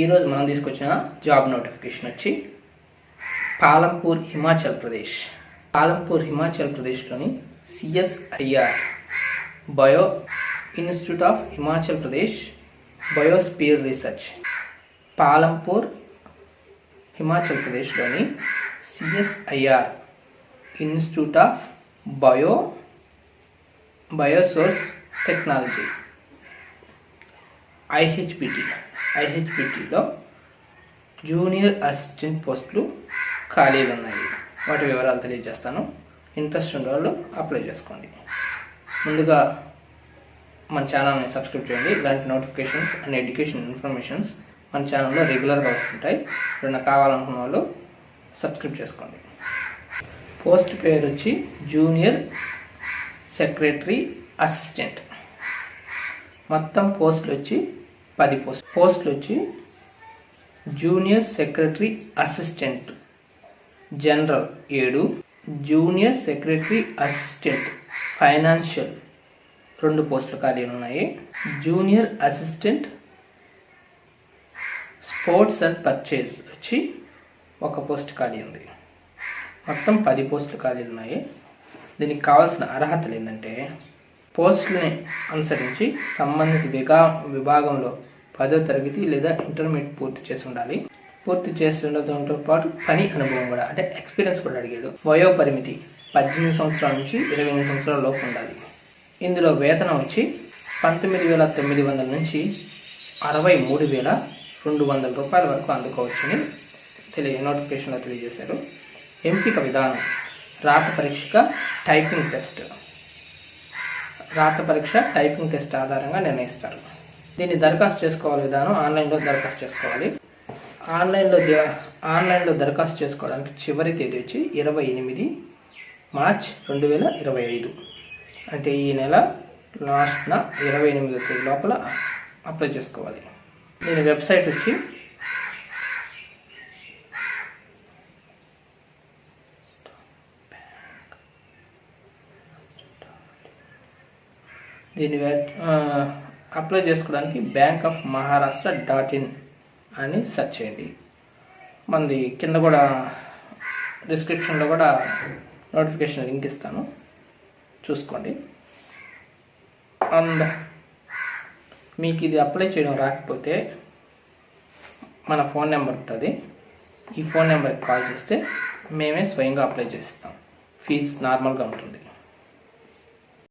ఈరోజు మనం తీసుకొచ్చిన జాబ్ నోటిఫికేషన్ వచ్చి పాలంపూర్ హిమాచల్ ప్రదేశ్లోని CSIR bio institute of Himachal Pradesh biosphere research. Palampur Himachal ప్రదేశ్లోని CSIR institute of bio source technology ఐహెచ్పిటిలో జూనియర్ అసిస్టెంట్ పోస్టులు ఖాళీలు ఉన్నాయి. వాటి వివరాలు తెలియజేస్తాను. ఇంట్రెస్ట్ ఉన్న వాళ్ళు అప్లై చేసుకోండి. ముందుగా మన ఛానల్ని సబ్స్క్రైబ్ చేయండి. ఇలాంటి నోటిఫికేషన్స్ అండ్ ఎడ్యుకేషన్ ఇన్ఫర్మేషన్స్ మన ఛానల్లో రెగ్యులర్గా వస్తుంటాయి. ఎవరైనా కావాలనుకున్న వాళ్ళు సబ్స్క్రైబ్ చేసుకోండి. పోస్ట్ పేరు వచ్చి జూనియర్ సెక్రటరీ అసిస్టెంట్. మొత్తం పోస్టులు వచ్చి 10 పోస్టులు వచ్చి junior secretary assistant general 7, junior secretary assistant financial 2 పోస్టులు ఖాళీలు ఉన్నాయి. Junior assistant sports and purchase వచ్చి 1 పోస్ట్ ఖాళీ ఉంది. మొత్తం 10 పోస్టులు ఖాళీలు ఉన్నాయి. దీనికి కావాల్సిన అర్హతలు ఏంటంటే పోస్టులని అనుసరించి సంబంధిత విభాగంలో 10వ తరగతి లేదా ఇంటర్మీడియట్ పూర్తి చేసి ఉండాలి. పూర్తి చేసి ఉండడంతో పాటు పని అనుభవం కూడా అంటే ఎక్స్పీరియన్స్ కూడా అడిగాడు. వయో పరిమితి 18 సంవత్సరాల నుంచి 28 సంవత్సరాల లోపు ఉండాలి. ఇందులో వేతనం వచ్చి 19,900 నుంచి 63,200 రూపాయల వరకు అందుకోవచ్చని నోటిఫికేషన్లో తెలియజేశారు. ఎంపిక విధానం రాత పరీక్ష టైపింగ్ టెస్ట్ ఆధారంగా నిర్ణయిస్తారు. దీన్ని దరఖాస్తు చేసుకోవాలి విధానం ఆన్లైన్లో దరఖాస్తు చేసుకోవాలి. ఆన్లైన్లో దరఖాస్తు చేసుకోవడానికి చివరి తేదీ వచ్చి 28 మార్చ్ 2025. అంటే ఈ నెల లాస్ట్న 28వ తేదీ లోపల అప్లై చేసుకోవాలి. దీని వెబ్సైట్ వచ్చి అప్లై చేసుకోవడానికి BankofMaharashtra.in అని సెర్చ్ చేయండి. మనది కింద కూడా డిస్క్రిప్షన్లో కూడా నోటిఫికేషన్ లింక్ ఇస్తాను, చూసుకోండి. అండ్ మీకు ఇది అప్లై చేయడం రాకపోతే మన ఫోన్ నెంబర్ ఉంటుంది. ఈ ఫోన్ నెంబర్కి కాల్ చేస్తే మేమే స్వయంగా అప్లై చేస్తాం. ఫీజు నార్మల్గా ఉంటుంది.